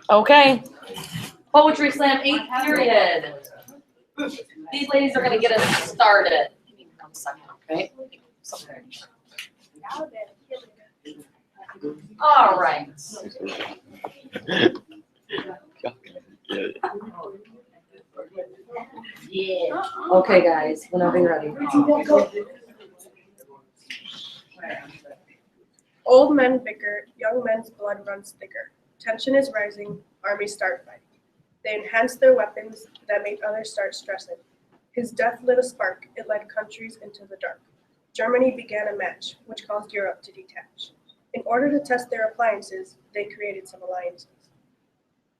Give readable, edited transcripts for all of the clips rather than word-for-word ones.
Okay. Poetry Slam 8th period. These ladies are gonna get us started. Give me 1 second, okay? All right. Yeah. Okay, guys, whenever you're ready. Old men bicker, young men's blood runs thicker. Tension is rising, armies start fighting. They enhance their weapons that make others start stressing. His death lit a spark, it led countries into the dark. Germany began a match, which caused Europe to detach. In order to test their appliances, they created some alliances.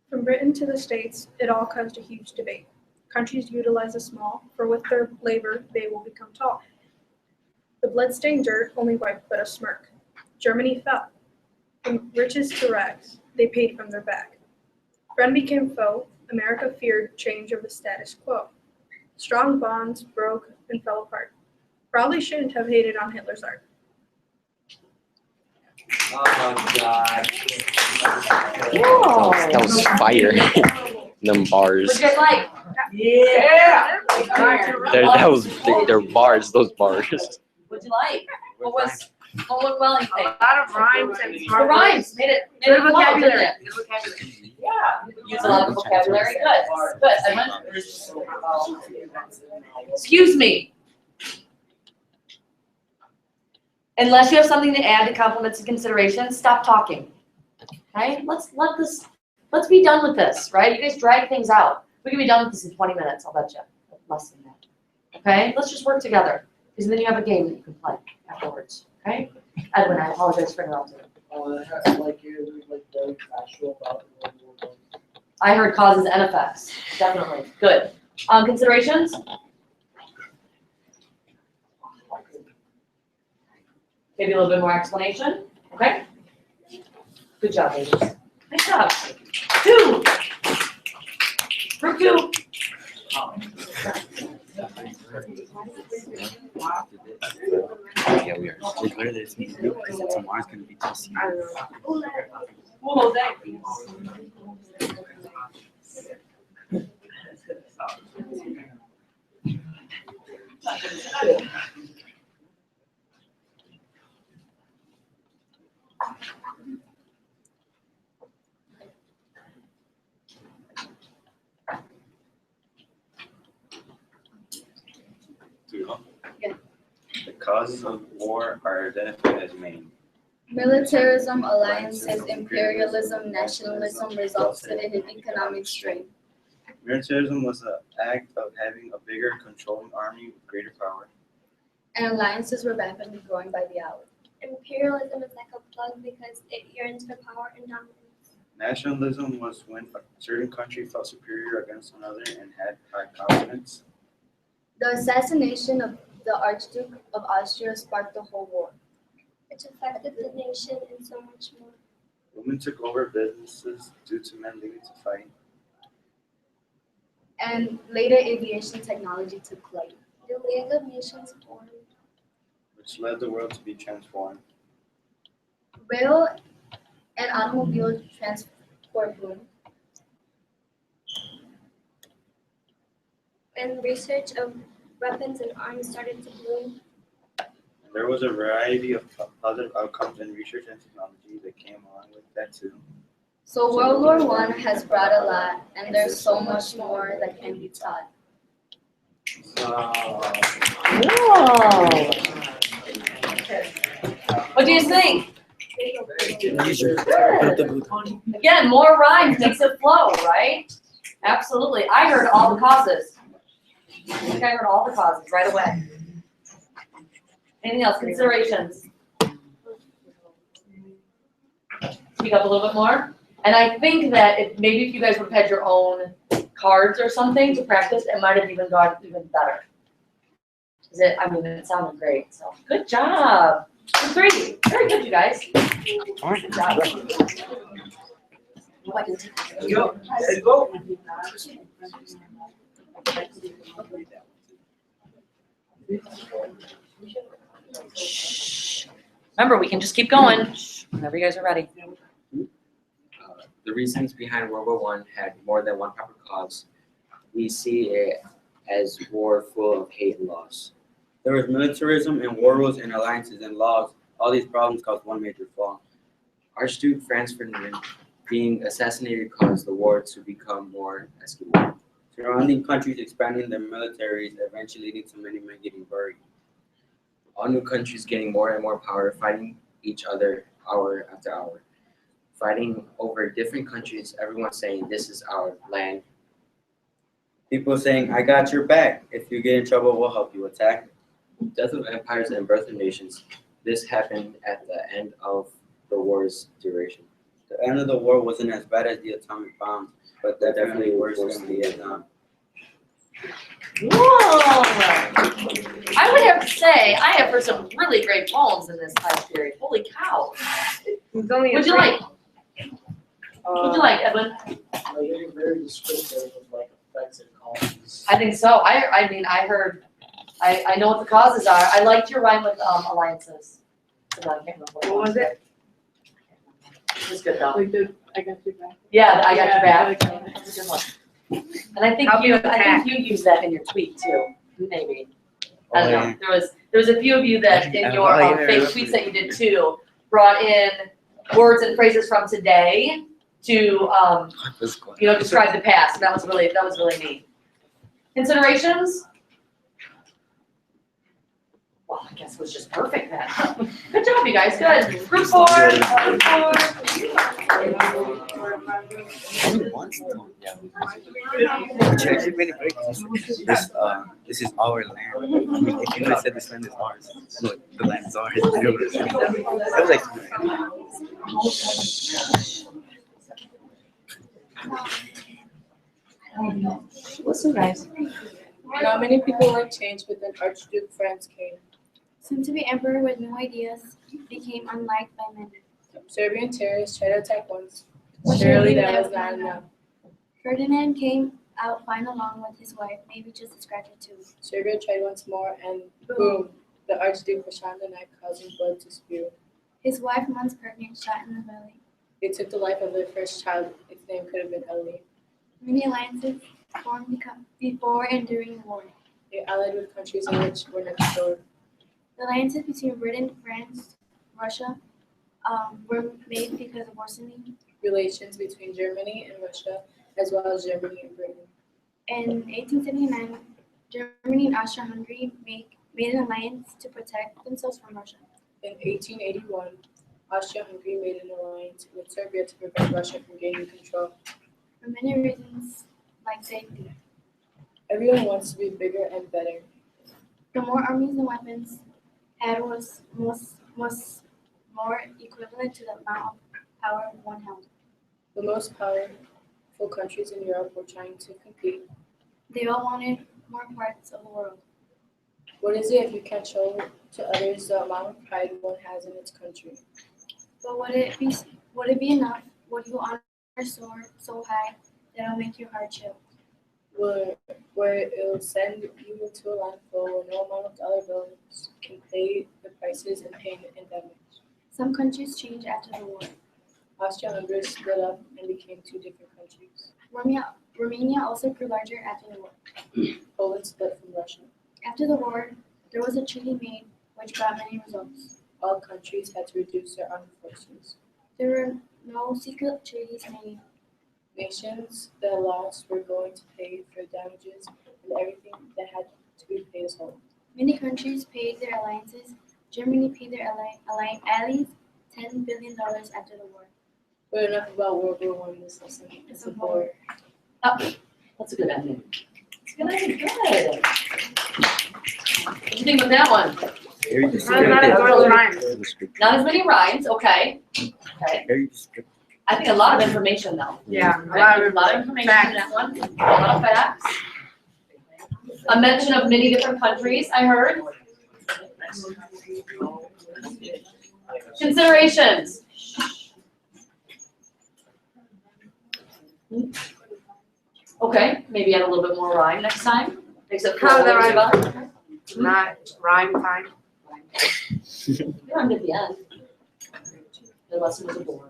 From Britain to the States, it all caused a huge debate. Countries utilize the small, for with their labor they will become tall. The blood-stained dirt only wiped but a smirk. Germany fell. From riches to rags, they paid from their bag. Friend became foe, America feared change of the status quo. Strong bonds broke and fell apart. Probably shouldn't have hated on Hitler's art. Oh, God. That was fire. Them bars. Would you guys like? Yeah. They're bars. Those bars. What'd you like? What went well in A lot of rhymes and The rhymes made it Good flow, vocabulary. didn't it? Good vocabulary. Yeah. Use a lot of vocabulary. Good. Good. I went. Excuse me. Unless you have something to add to compliments and considerations, stop talking. Okay? Let's be done with this, right? You guys drag things out. We can be done with this in 20 minutes, I'll bet you. Less than that. Okay? Let's just work together. Because then you have a game that you can play afterwards. Okay? Edwin, I apologize for interrupting. I heard causes and effects. Definitely. Good. Considerations? Maybe a little bit more explanation. Okay? Good job, ladies. Nice job. 2. Group 2. Yeah, we are. Like literally, it's me because tomorrow's gonna be too serious. Whoa, thank you. The causes of war are identified as main. Militarism, alliances, imperialism, nationalism resulted in an economic strain. Militarism was the act of having a bigger controlling army with greater power. And alliances were rapidly growing by the hour. Imperialism is like a plug because it yearns for power and dominance. Nationalism was when a certain country felt superior against another and had high confidence. The assassination of the Archduke of Austria sparked the whole war. Which affected the nation and so much more. Women took over businesses due to men leaving to fight. And later aviation technology took flight. The League of Nations formed. Which led the world to be transformed. Rail and automobile transport boom. And research of weapons and arms started to bloom. There was a variety of positive outcomes in research and technology that came along with that too. So World War I has brought a lot, and there's so much more that can be taught. What do you think? Again, more rhymes makes it flow, right? Absolutely. I heard all the causes. I think I heard all the causes right away. Anything else? Considerations? Speak up a little bit more. And I think that maybe if you guys would have had your own cards or something to practice, it might have even gone even better. It sounded great. So good job. 3. Very good, you guys. Good job. Let's go. Shh. Remember, we can just keep going whenever you guys are ready. The reasons behind World War I had more than one proper cause. We see it as war full of hate and loss. There was militarism and war rules and alliances and laws. All these problems caused one major flaw. Archduke Franz Ferdinand being assassinated caused the war to become more escalated. Surrounding countries expanding their militaries, eventually leading to many men getting buried. All new countries getting more and more power, fighting each other hour after hour. Fighting over different countries, everyone saying this is our land. People saying, I got your back. If you get in trouble, we'll help you attack. Death of empires and birth of nations. This happened at the end of the war's duration. The end of the war wasn't as bad as the atomic bomb, but definitely worse than Vietnam. Whoa! I would have to say, I have heard some really great poems in this time period. Holy cow. What'd you like? What'd you like, Edwin? You're very descriptive of like effects and causes. I think so. I mean, I heard, I know what the causes are. I liked your rhyme with alliances. I can't remember what was it? It was good though. I got your back. Yeah, I got your Yeah, back. That's a good one. And I think you used that in your tweet too, maybe. I don't know. There was a few of you that in your fake tweets that you did too, brought in words and phrases from today to describe the past. That was really neat. Considerations? Well, I guess it was just perfect then. Good job, you guys. Good. Group 4. This is our land. I mean, if you said this land is ours, look, the land is ours. That was like, Listen, guys. Not many people like change, but then Archduke Franz came. Soon to be emperor with new ideas became unliked by many. Serbian terrorists tried to attack once. But Surely that was not enough. Ferdinand came out fine along with his wife, maybe just a scratch or two. Serbia tried once more, and boom, the Archduke was shot in the neck, causing blood to spew. His wife, months pregnant, shot in the belly. They took the life of their first child. Its name could have been Ellie. Many alliances formed before and during the war. They allied with countries in which were next door. The alliances between Britain, France, Russia were made because of worsening. Relations between Germany and Russia, as well as Germany and Britain. In 1879, Germany and Austria-Hungary made an alliance to protect themselves from Russia. In 1881, Austria-Hungary made an alliance with Serbia to prevent Russia from gaining control. For many reasons, like safety. Everyone wants to be bigger and better. The more armies and weapons had was more equivalent to the amount of power one held. The most powerful countries in Europe were trying to compete. They all wanted more parts of the world. What is it if you can't show to others the amount of pride one has in its country? But would it be enough? Would you honor soar so high that it'll make your heart chill? Where it'll send you into a landfill where no amount of dollar bills can pay the prices and pain and damage. Some countries changed after the war. Austria-Hungary split up and became two different countries. Romania also grew larger after the war. Poland split from Russia. After the war, there was a treaty made which brought many results. All countries had to reduce their armed forces. There were no secret treaties made. Nations that lost were going to pay for damages and everything that had to be paid as whole. Many countries paid their alliances. Germany paid their allies $10 billion after the war. But enough about World War I this lesson. It's a bore. Oh, that's a good ending. Good ending, good. What do you think of that one? Not as many rhymes, okay. Okay. I think a lot of information though. Yeah, A lot of information in that one, a lot of facts. A mention of many different countries, I heard. Considerations. Okay, maybe add a little bit more rhyme next time, except for. How the rhyme? Isabel. Not rhyme time. You rhymed at the end. The lesson was a bore.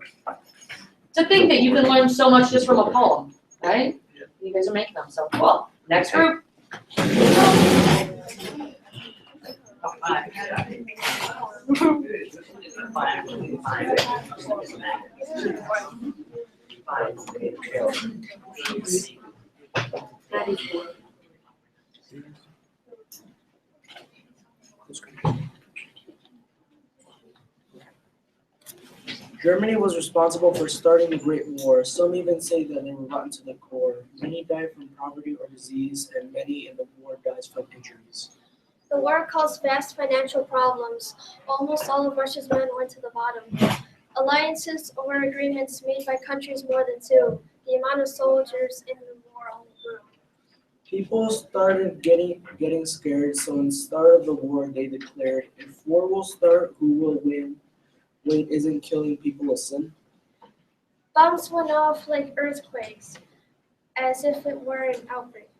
To think that you can learn so much just from a poem, right? You guys are making them, so cool. Next group. Germany was responsible for starting the Great War. Some even say that they were rotten to the core. Many died from poverty or disease, and many in the war died from injuries. The war caused vast financial problems. Almost all of Russia's men went to the bottom. Alliances or agreements made by countries more than two. The amount of soldiers in the war only grew. People started getting scared, so in the start of the war, they declared, if war will start, who will win? Wait, isn't killing people a sin? Bombs went off like earthquakes, as if it were an outbreak.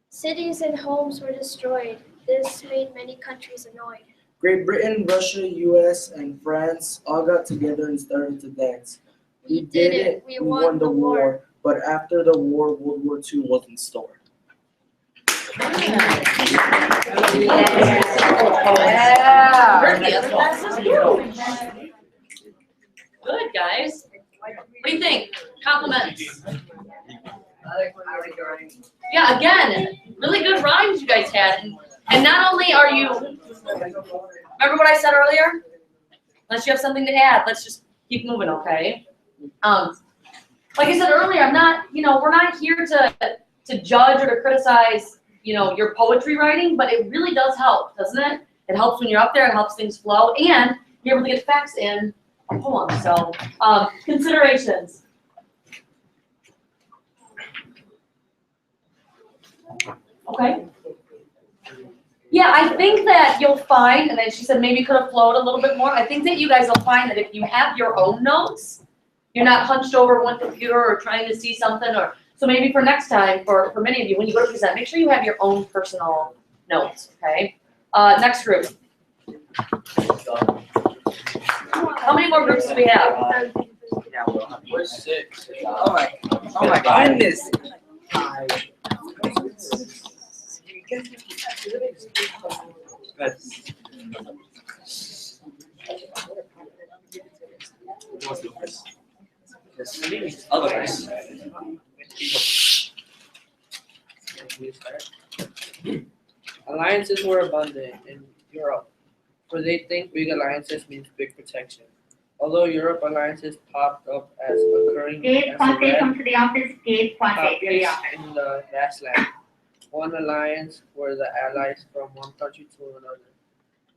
Cities and homes were destroyed. This made many countries annoyed. Great Britain, Russia, US, and France all got together and started to dance. We did it, we won the war, but after the war, World War II was in store. Good, guys. What do you think? Compliments. Yeah, again, really good rhymes you guys had. And not only are you, remember what I said earlier? Unless you have something to add, let's just keep moving, okay? Like I said earlier, I'm not, we're not here to judge or to criticize, your poetry writing, but it really does help, doesn't it? It helps when you're up there, it helps things flow, and you're able to get facts in a poem. So, considerations. Okay. Yeah, I think that you'll find, and then she said maybe could have flowed a little bit more. I think that you guys will find that if you have your own notes, you're not hunched over one computer or trying to see something, or so maybe for next time, for many of you, when you go to present, make sure you have your own personal notes, okay? Next group. How many more groups do we have? We're 6. Oh my goodness. Otherwise. Alliances were abundant in Europe, for they think big alliances means big protection. Although Europe alliances popped up as occurring as a red come to the office. Gate populace in the vast land. One alliance were the allies from one country to another.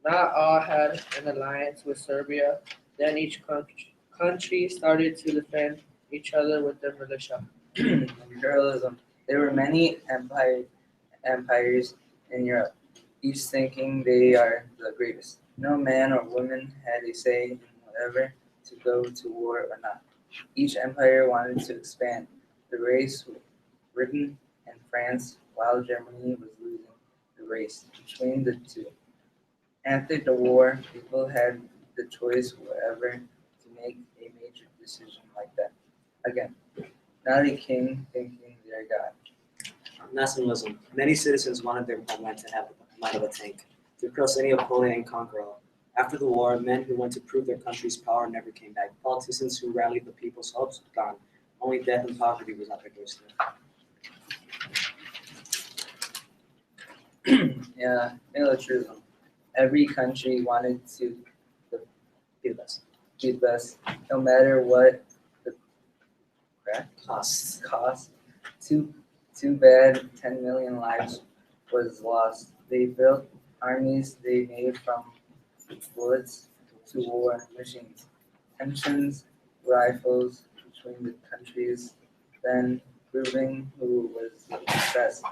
Not all had an alliance with Serbia. Then each country started to defend each other with their militia. Imperialism. There were many empires in Europe, each thinking they are the greatest. No man or woman had a say in whether to go to war or not. Each empire wanted to expand. The race with Britain and France, while Germany was losing the race between the two. After the war, people had the choice whether to make a major decision like that. Again, not a king thinking they're God. Nationalism. Many citizens wanted their homeland to have the might of a tank, to cross any opponent and conquer all. After the war, men who went to prove their country's power never came back. Politicians who rallied the people's hopes, gone. Only death and poverty was at their doorstep. Yeah, militarism. Every country wanted to be the best, no matter what the cost. Too bad 10 million lives was lost. They built armies they made from bullets to war machines. Tensions, rifles between the countries, then proving who was the best.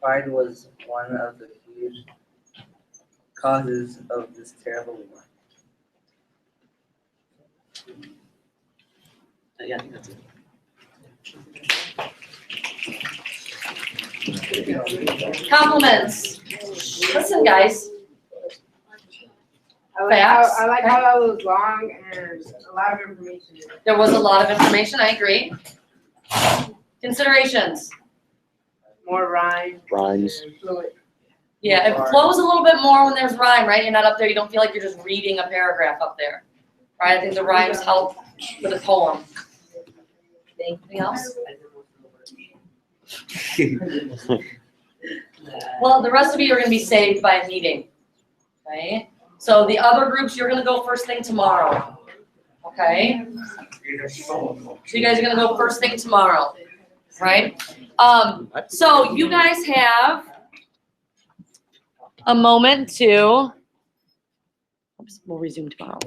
Pride was one of the huge causes of this terrible war. Yeah, I think that's it. Compliments. Listen, guys. facts. I like how that was long and a lot of information. There was a lot of information, I agree. Considerations. More rhyme. Rhymes. and fluid. Yeah, it flows a little bit more when there's rhyme, right? You're not up there, you don't feel like you're just reading a paragraph up there. Right, I think the rhymes help with a poem. Anything else? Well, the rest of you are gonna be saved by a meeting, right? So the other groups, you're gonna go first thing tomorrow, okay? So you guys are gonna go first thing tomorrow, right? So you guys have a moment to, oops, we'll resume tomorrow.